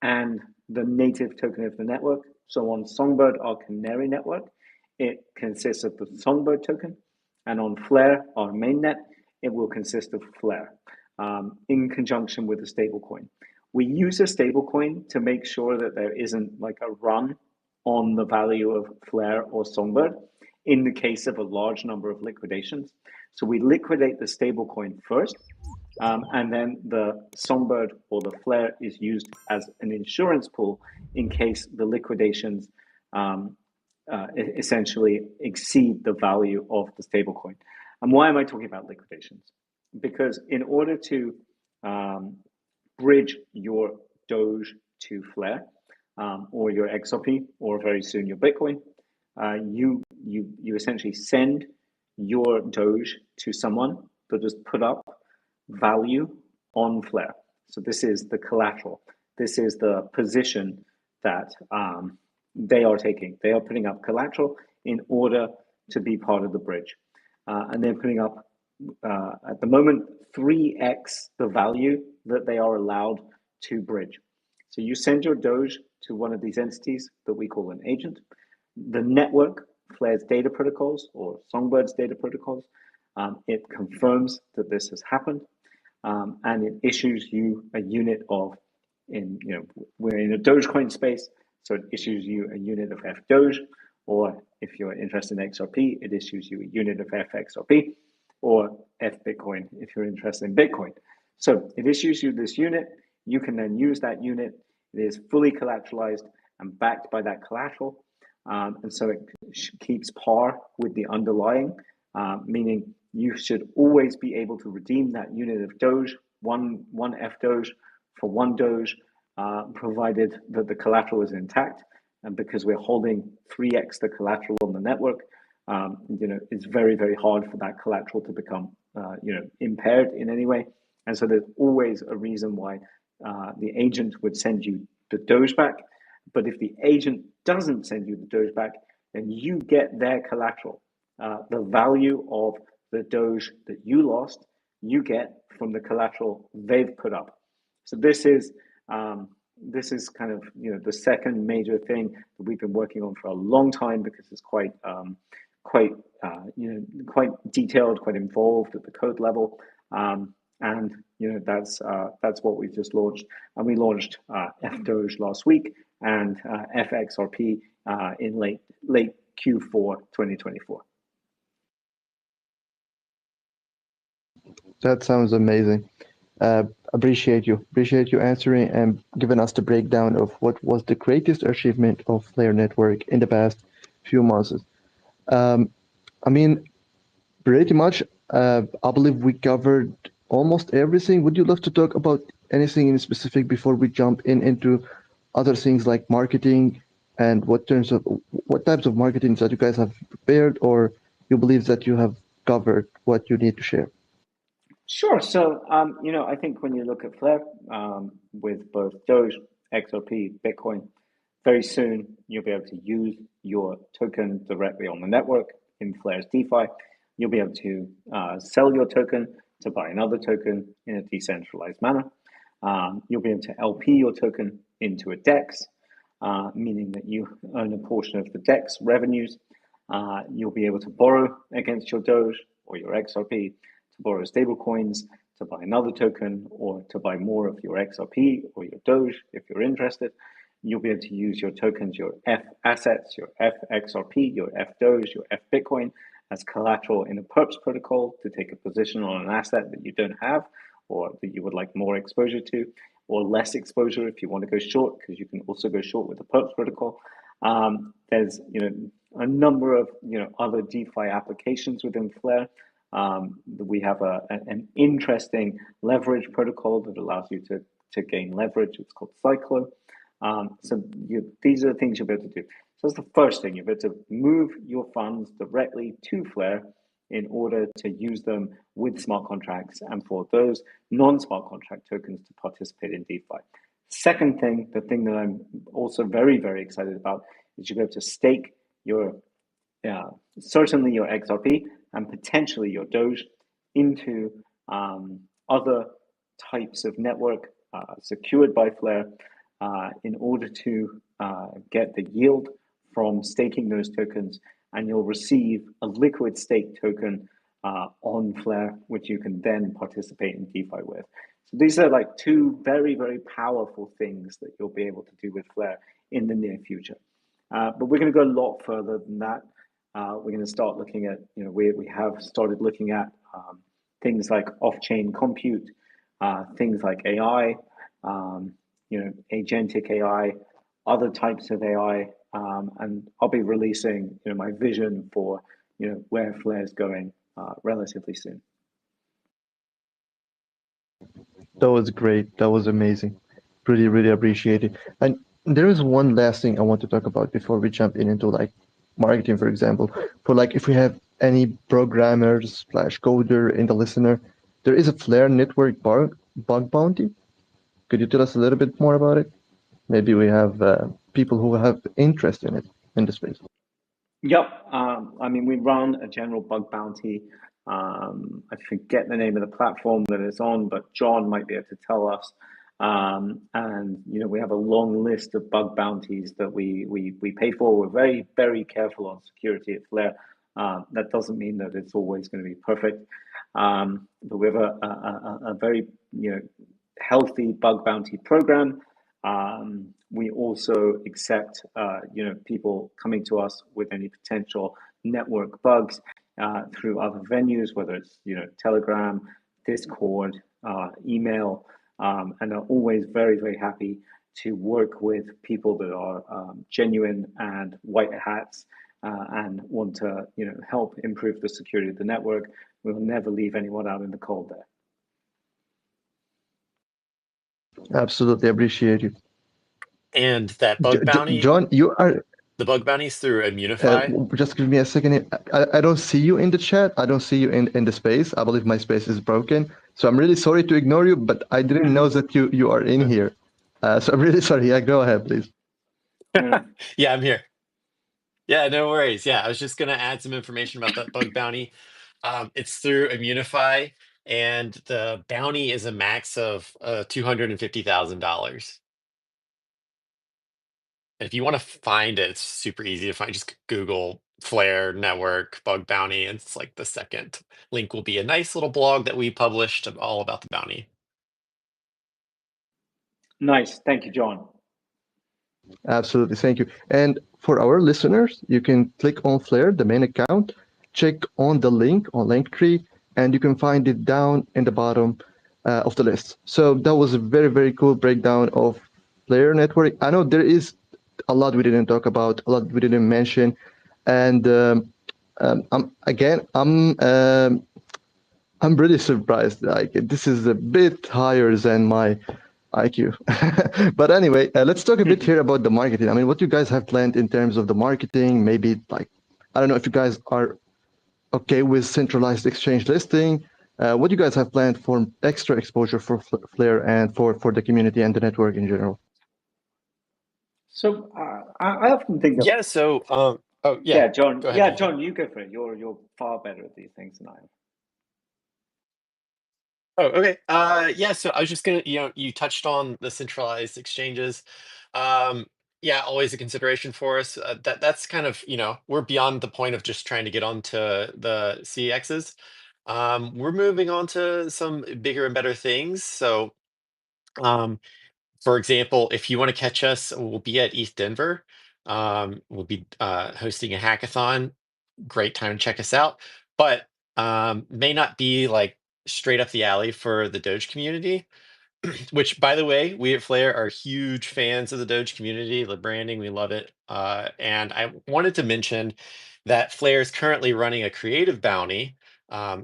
[SPEAKER 3] and the native token of the network. So on Songbird, our canary network, it consists of the Songbird token. And on Flare, our mainnet, it will consist of Flare in conjunction with a stablecoin. We use a stablecoin to make sure that there isn't like a run on the value of Flare or Songbird in the case of a large number of liquidations. So we liquidate the stablecoin first, and then the Songbird or the Flare is used as an insurance pool in case the liquidations essentially exceed the value of the stablecoin. And why am I talking about liquidations? Because in order to bridge your Doge to Flare, or your XRP, or very soon your Bitcoin, you essentially send your Doge to someone that has put up value on Flare. So this is the collateral. This is the position that they are taking. They are putting up collateral in order to be part of the bridge. And they're putting up, at the moment, 3x the value that they are allowed to bridge. So you send your Doge to one of these entities that we call an agent. The network, Flare's data protocols or Songbird's data protocols, it confirms that this has happened, and it issues you a unit of, we're in a Dogecoin space, so it issues you a unit of FDoge, or if you're interested in XRP, it issues you a unit of FXRP, or FBitcoin if you're interested in Bitcoin. So it issues you this unit. You can then use that unit. It is fully collateralized and backed by that collateral. And so it keeps par with the underlying, meaning you should always be able to redeem that unit of Doge, one FDoge for one Doge, provided that the collateral is intact. And because we're holding 3x the collateral on the network, it's very, very hard for that collateral to become, impaired in any way. And so there's always a reason why the agent would send you the Doge back. But if the agent doesn't send you the Doge back, then you get their collateral. The value of the Doge that you lost, you get from the collateral they've put up. So this is kind of the second major thing that we've been working on for a long time, because it's quite detailed, quite involved at the code level, and that's what we've just launched. And we launched FDoge last week and FXRP in late Q4 2024.
[SPEAKER 2] That sounds amazing. Appreciate you answering and giving us the breakdown of what was the greatest achievement of Flare Network in the past few months. I mean, pretty much, I believe we covered almost everything. Would you love to talk about anything in specific before we jump into other things like marketing and what types of marketing that you guys have prepared, or you believe that you have covered what you need to share?
[SPEAKER 3] Sure. So, I think when you look at Flare, with both Doge, XRP, Bitcoin, very soon you'll be able to use your token directly on the network in Flare's DeFi. You'll be able to sell your token to buy another token in a decentralized manner. You'll be able to LP your token into a DEX, meaning that you earn a portion of the DEX revenues. You'll be able to borrow against your Doge or your XRP, to borrow stable coins, to buy another token, or to buy more of your XRP or your Doge if you're interested. You'll be able to use your tokens, your F assets, your FXRP, your FDoge, your FBitcoin as collateral in a perps protocol to take a position on an asset that you don't have or that you would like more exposure to, or less exposure if you want to go short, because you can also go short with the perps protocol. There's a number of other DeFi applications within Flare. We have an interesting leverage protocol that allows you to gain leverage. It's called Cyclo. So these are the things you'll be able to do. So that's the first thing. You'll be able to move your funds directly to Flare in order to use them with smart contracts and for those non-smart contract tokens to participate in DeFi. Second thing, the thing that I'm also very, very excited about, is you'll be able to stake certainly your XRP and potentially your Doge into other types of network secured by Flare in order to get the yield from staking those tokens, and you'll receive a liquid stake token on Flare, which you can then participate in DeFi with. So these are like two very, very powerful things that you'll be able to do with Flare in the near future. But we're going to go a lot further than that. We're going to start looking at, we have started looking at things like off-chain compute, things like AI, agentic AI, other types of AI, and I'll be releasing, my vision for, where Flare is going relatively soon.
[SPEAKER 2] That was great. That was amazing. Really, really appreciate it. And there is one last thing I want to talk about before we jump into like marketing, for example. For like, if we have any programmers / coder in the listener, there is a Flare network bug bounty. Could you tell us a little bit more about it? Maybe we have people who have interest in it in the space.
[SPEAKER 3] Yep. We run a general bug bounty. I forget the name of the platform that it's on, but John might be able to tell us. And we have a long list of bug bounties that we pay for. We're very, very careful on security at Flare. That doesn't mean that it's always going to be perfect. But we have a very healthy bug bounty program. We also accept people coming to us with any potential network bugs through other venues, whether it's Telegram, Discord, email, and are always very, very happy to work with people that are genuine and white hats and want to help improve the security of the network. We will never leave anyone out in the cold there.
[SPEAKER 2] Absolutely appreciate you.
[SPEAKER 4] And that bug bounty,
[SPEAKER 2] John, you are
[SPEAKER 4] the bug bounties through Immunify.
[SPEAKER 2] Just give me a second. I don't see you in the chat. I don't see you in the space. I believe my space is broken. So I'm really sorry to ignore you, but I didn't know that you are in here. So I'm really sorry. Yeah, go ahead, please.
[SPEAKER 4] Yeah, I'm here. Yeah, no worries. Yeah, I was just gonna add some information about that bug bounty. It's through Immunify, and the bounty is a max of $250,000. And if you want to find it, it's super easy to find. Just Google Flare Network Bug Bounty, and it's like the second link will be a nice little blog that we published all about the bounty.
[SPEAKER 3] Nice. Thank you, John.
[SPEAKER 2] Absolutely. Thank you. And for our listeners, you can click on Flare, the main account, check on the link on Linktree, and you can find it down in the bottom of the list. So that was a very, very cool breakdown of Flare network. I know there is a lot we didn't talk about, a lot we didn't mention. And I'm really surprised. Like, this is a bit higher than my IQ. But anyway, let's talk a bit here about the marketing. I mean, what you guys have planned in terms of the marketing, maybe like, I don't know if you guys are okay with centralized exchange listing. What do you guys have planned for extra exposure for Flare and for the community and the network in general?
[SPEAKER 3] So I often think of
[SPEAKER 4] Yeah. So, oh yeah,
[SPEAKER 3] yeah, John.
[SPEAKER 4] go ahead,
[SPEAKER 3] Yeah,
[SPEAKER 4] BJ.
[SPEAKER 3] John, you go for it. You're far better at these things than I am.
[SPEAKER 4] Oh, okay. Yeah, so I was just gonna, you touched on the centralized exchanges. Um, yeah, always a consideration for us. That's kind of, we're beyond the point of just trying to get onto the CXs. We're moving on to some bigger and better things. So, um, for example, if you want to catch us, we'll be at ETH Denver. We'll be hosting a hackathon. Great time to check us out, but may not be like straight up the alley for the Doge community. Which, by the way, we at Flare are huge fans of the Doge community, the branding, we love it. And I wanted to mention that Flare is currently running a creative bounty.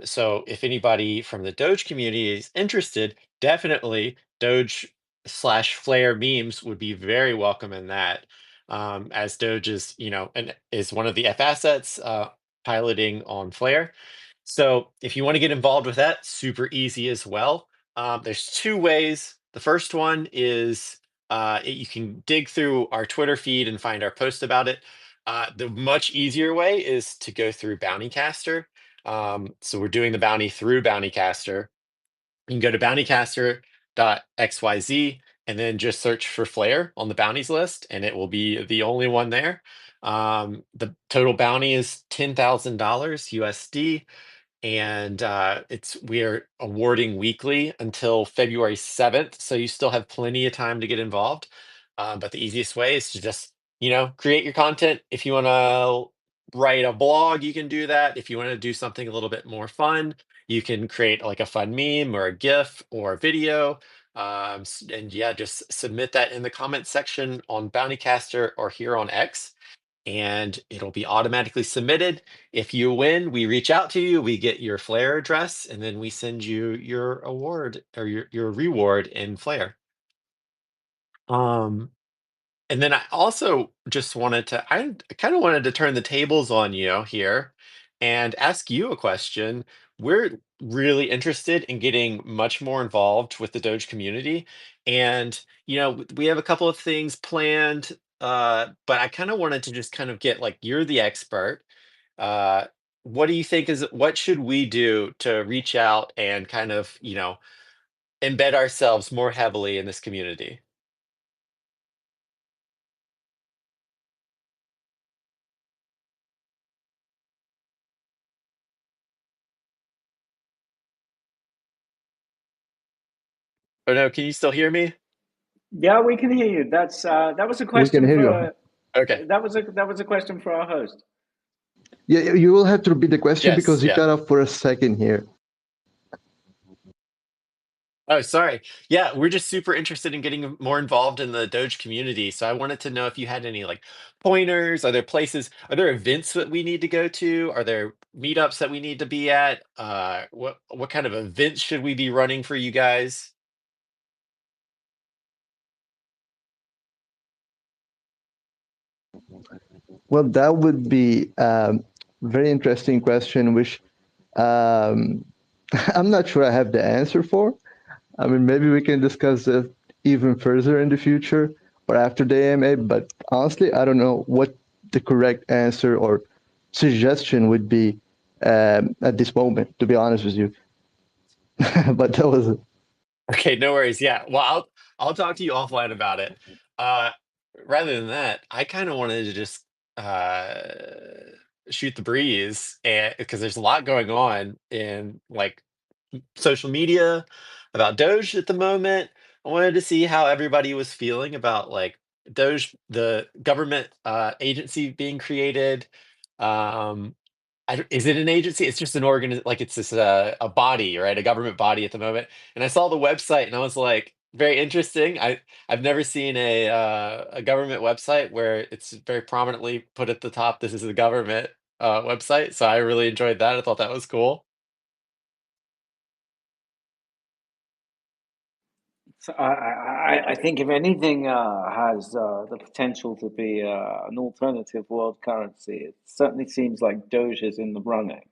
[SPEAKER 4] So if anybody from the Doge community is interested, definitely Doge/Flare memes would be very welcome in that. As Doge is, and is one of the F assets piloting on Flare. So if you want to get involved with that, super easy as well. There's two ways. The first one is you can dig through our Twitter feed and find our post about it. The much easier way is to go through Bountycaster. So we're doing the bounty through Bountycaster. You can go to bountycaster.xyz and then just search for Flare on the bounties list, and it will be the only one there. The total bounty is $10,000 USD, and we're awarding weekly until February 7th, so you still have plenty of time to get involved. But the easiest way is to just create your content. If you want to write a blog, you can do that. If you want to do something a little bit more fun, you can create like a fun meme or a GIF or a video. And yeah, just submit that in the comment section on Bountycaster or here on X, and it'll be automatically submitted. If you win, we reach out to you, we get your Flare address, and then we send you your award or your reward in Flare. And then I also just I kind of wanted to turn the tables on you here and ask you a question. We're really interested in getting much more involved with the Doge community. And, we have a couple of things planned, but I kind of wanted to just kind of get like, you're the expert. Uh, what do you think what should we do to reach out and kind of, embed ourselves more heavily in this community? Oh no, can you still hear me?
[SPEAKER 3] Yeah, we can hear you. That was a
[SPEAKER 2] We can
[SPEAKER 3] question
[SPEAKER 2] hear you.
[SPEAKER 3] for
[SPEAKER 4] Okay.
[SPEAKER 3] that was a question for our host.
[SPEAKER 2] Yeah, you will have to repeat the question
[SPEAKER 4] Yes,
[SPEAKER 2] because you
[SPEAKER 4] yeah.
[SPEAKER 2] cut off for a second here.
[SPEAKER 4] Oh, sorry. Yeah, we're just super interested in getting more involved in the Doge community. So I wanted to know if you had any like pointers. Are there events that we need to go to? Are there meetups that we need to be at? What kind of events should we be running for you guys?
[SPEAKER 2] Well, that would be very interesting question, which um, I'm not sure I have the answer for. I mean, maybe we can discuss it even further in the future or after the AMA. But honestly, I don't know what the correct answer or suggestion would be at this moment, to be honest with you. But that was it.
[SPEAKER 4] Okay, no worries. Yeah. Well, I'll talk to you offline about it. Uh, rather than that, I kind of wanted to just uh, shoot the breeze, and because there's a lot going on in like social media about Doge at the moment. I wanted to see how everybody was feeling about like Doge, the government agency being created. Um, is it an agency? It's just an like it's this a body, right? A government body at the moment. And I saw the website and I was like, very interesting. I've never seen a government website where it's very prominently put at the top. This is the government website. So I really enjoyed that. I thought that was cool.
[SPEAKER 3] So I think if anything has the potential to be an alternative world currency, it certainly seems like Doge is in the running.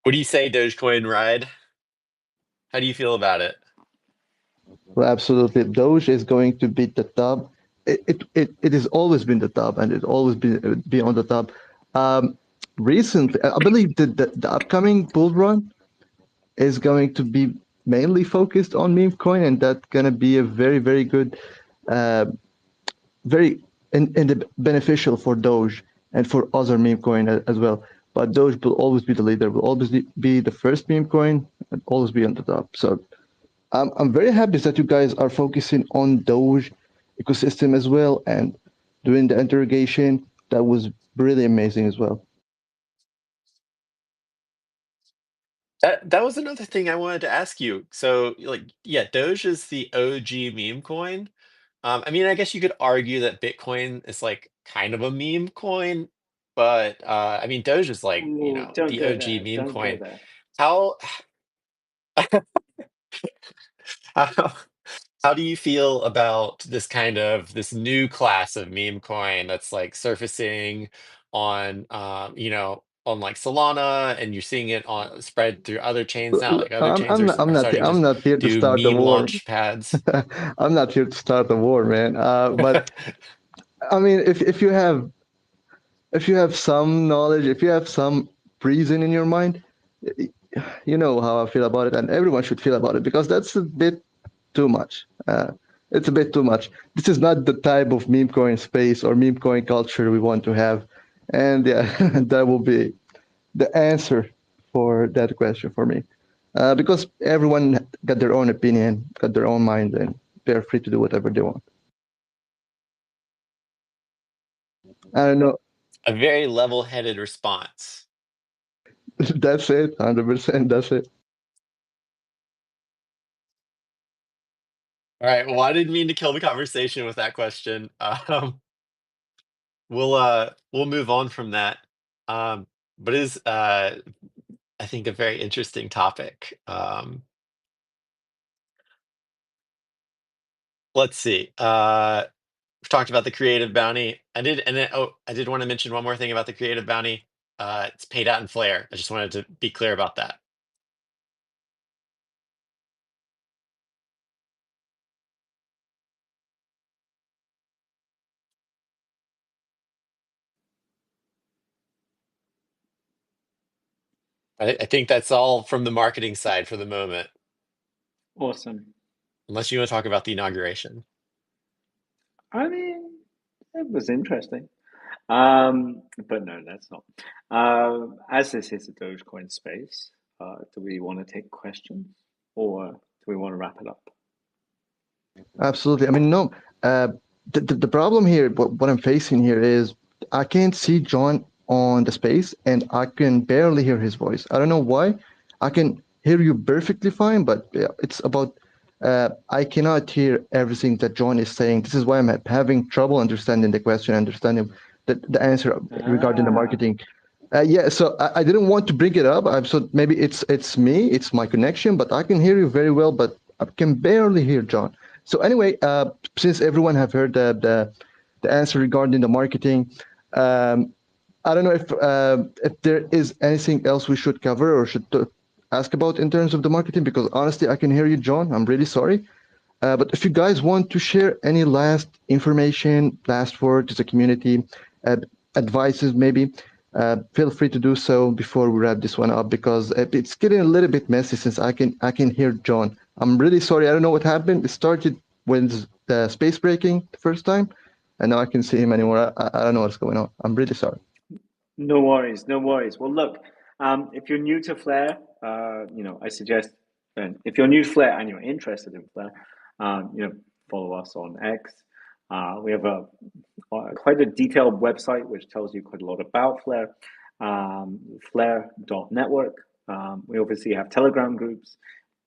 [SPEAKER 4] What do you say, Dogecoin ride? How do you feel about it?
[SPEAKER 2] Well, absolutely. Doge is going to be the top. It has always been the top, and it always be on the top. Recently, I believe the upcoming bull run is going to be mainly focused on meme coin, and that's going to be a very, very good, uh, very beneficial for Doge and for other meme coin as well. But Doge will always be the leader, will always be the first meme coin, and always be on the top. So I'm very happy that you guys are focusing on Doge ecosystem as well and doing the interrogation. That was really amazing as well.
[SPEAKER 4] That was another thing I wanted to ask you. So, like, yeah, Doge is the OG meme coin. I mean, I guess you could argue that Bitcoin is like kind of a meme coin, but I mean, Doge is like,
[SPEAKER 3] Ooh, don't
[SPEAKER 4] the
[SPEAKER 3] go
[SPEAKER 4] OG
[SPEAKER 3] there.
[SPEAKER 4] meme
[SPEAKER 3] Don't go
[SPEAKER 4] coin.
[SPEAKER 3] there.
[SPEAKER 4] How how how do you feel about this new class of meme coin that's like surfacing on on like Solana, and you're seeing it on spread through other chains now, like other chains are starting to
[SPEAKER 2] I'm not here to
[SPEAKER 4] do
[SPEAKER 2] start a
[SPEAKER 4] meme
[SPEAKER 2] war.
[SPEAKER 4] launch pads.
[SPEAKER 2] I'm not here to start a war, man. But I mean, if you have some knowledge, if you have some reason in your mind, you know how I feel about it, and everyone should feel about it because that's a bit too much. It's a bit too much. This is not the type of meme coin space or meme coin culture we want to have, and yeah, that will be the answer for that question for me. Because everyone got their own opinion, got their own mind, and they're free to do whatever they want. I don't know.
[SPEAKER 4] A very level-headed response.
[SPEAKER 2] That's it, 100%. That's it.
[SPEAKER 4] All right. Well, I didn't mean to kill the conversation with that question. We'll move on from that. But it is I think a very interesting topic. Let's see. We've talked about the creative bounty. I did want to mention one more thing about the creative bounty. It's paid out in Flare. I just wanted to be clear about that. I think that's all from the marketing side for the moment,
[SPEAKER 3] Awesome.
[SPEAKER 4] unless you want to talk about the inauguration.
[SPEAKER 3] I mean, it was interesting. But no, that's not. As this is a Dogecoin space, do we want to take questions or do we want to wrap it up?
[SPEAKER 2] Absolutely. I mean, no. Uh, the problem here, what I'm facing here is I can't see John on the space and I can barely hear his voice. I don't know why. I can hear you perfectly fine, but yeah, it's about I cannot hear everything that John is saying. This is why I'm having trouble understanding the question, understanding the answer regarding the
[SPEAKER 3] Ah,
[SPEAKER 2] marketing. Yeah, so I didn't want to bring it up. So maybe it's me, it's my connection, but I can hear you very well, but I can barely hear John. So anyway, since everyone have heard the answer regarding the marketing, um, I don't know if there is anything else we should cover or should ask about in terms of the marketing, because honestly, I can hear you, John. I'm really sorry. But if you guys want to share any last information, last word to the community, advices maybe, feel free to do so before we wrap this one up, because it's getting a little bit messy since I can hear John. I'm really sorry. I don't know what happened. It started with the space breaking the first time, and now I can see him anymore. I don't know what's going on. I'm really sorry.
[SPEAKER 3] No worries, no worries. Well, look, if you're new to Flare, I suggest, and if you're new to Flare and you're interested in Flare, follow us on X. We have quite a detailed website which tells you quite a lot about Flare, flare.network. We obviously have Telegram groups.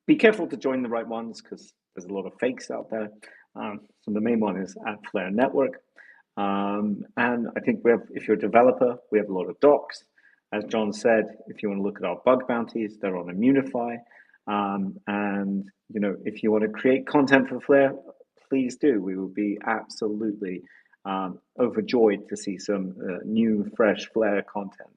[SPEAKER 3] Be careful to join the right ones because there's a lot of fakes out there. So the main one is at Flare Network. And I think if you're a developer, we have a lot of docs. As John said, if you want to look at our bug bounties, they're on Immunify. And if you want to create content for Flare, please do. We will be absolutely overjoyed to see some new, fresh Flare content,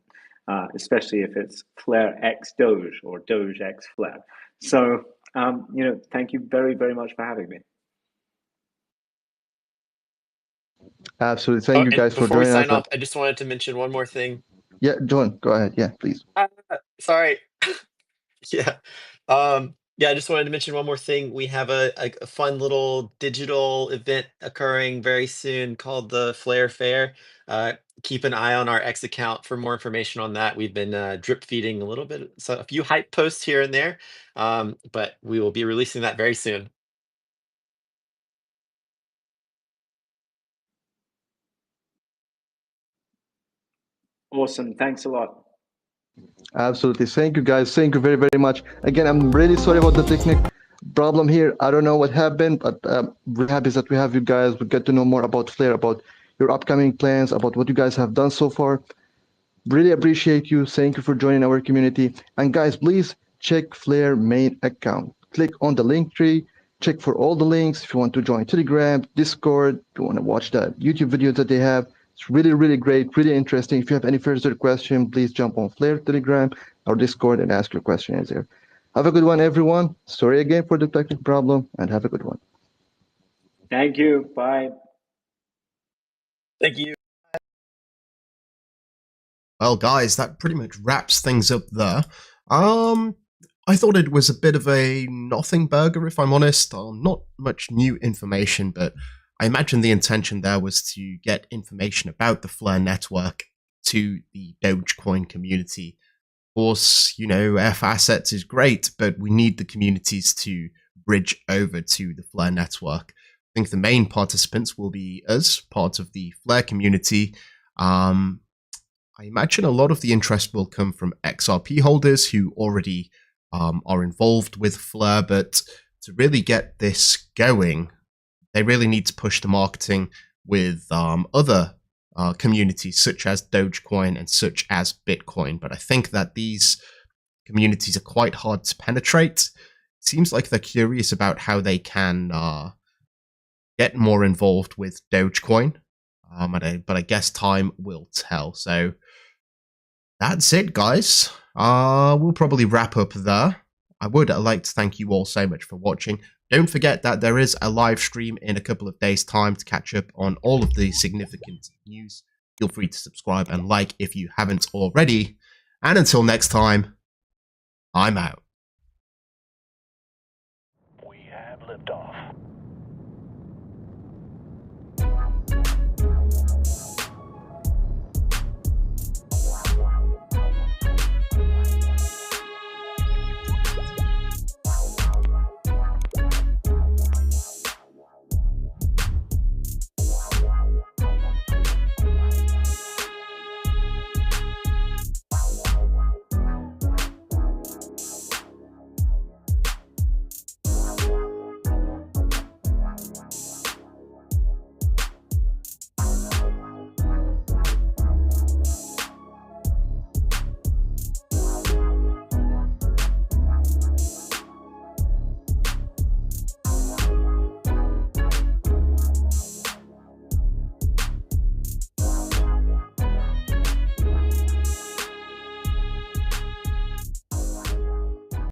[SPEAKER 3] especially if it's Flare X Doge or Doge X Flare. So, thank you very, very much for having me.
[SPEAKER 2] Absolutely. Thank you guys for
[SPEAKER 4] Before we
[SPEAKER 2] joining us.
[SPEAKER 4] sign off, I just wanted to mention one more thing.
[SPEAKER 2] Yeah, John, go ahead. Yeah, please.
[SPEAKER 4] Sorry. Yeah. I just wanted to mention one more thing. We have a fun little digital event occurring very soon called the Flare Fair. Keep an eye on our X account for more information on that. We've been drip feeding a little bit, so a few hype posts here and there, but we will be releasing that very soon.
[SPEAKER 3] Awesome. Thanks a lot.
[SPEAKER 2] Absolutely. Thank you, guys. Thank you very, very much. Again, I'm really sorry about the technical problem here. I don't know what happened, but we're happy that we have you guys. We get to know more about Flare, about your upcoming plans, about what you guys have done so far. Really appreciate you. Thank you for joining our community. And guys, please check Flare main account. Click on the link tree. Check for all the links. If you want to join Telegram, Discord, if you want to watch the YouTube videos that they have, it's really, really great, really interesting. If you have any further question, please jump on Flare, Telegram, or Discord and ask your question there. Have a good one, everyone. Sorry again for the technical problem, and have a good one.
[SPEAKER 3] Thank you. Bye.
[SPEAKER 4] Thank you.
[SPEAKER 1] Well, guys, that pretty much wraps things up there. I thought it was a bit of a nothing burger, if I'm honest. Not much new information, but I imagine the intention there was to get information about the Flare network to the Dogecoin community. Of course, F assets is great, but we need the communities to bridge over to the Flare network. I think the main participants will be us, part of the Flare community. I imagine a lot of the interest will come from XRP holders who already are involved with Flare, but to really get this going, they really need to push the marketing with other communities such as Dogecoin and such as Bitcoin. But I think that these communities are quite hard to penetrate. It seems like they're curious about how they can get more involved with Dogecoin. But I guess time will tell. So that's it, guys. We'll probably wrap up there. I would like to thank you all so much for watching. Don't forget that there is a live stream in a couple of days' time to catch up on all of the significant news. Feel free to subscribe and like if you haven't already. And until next time, I'm out.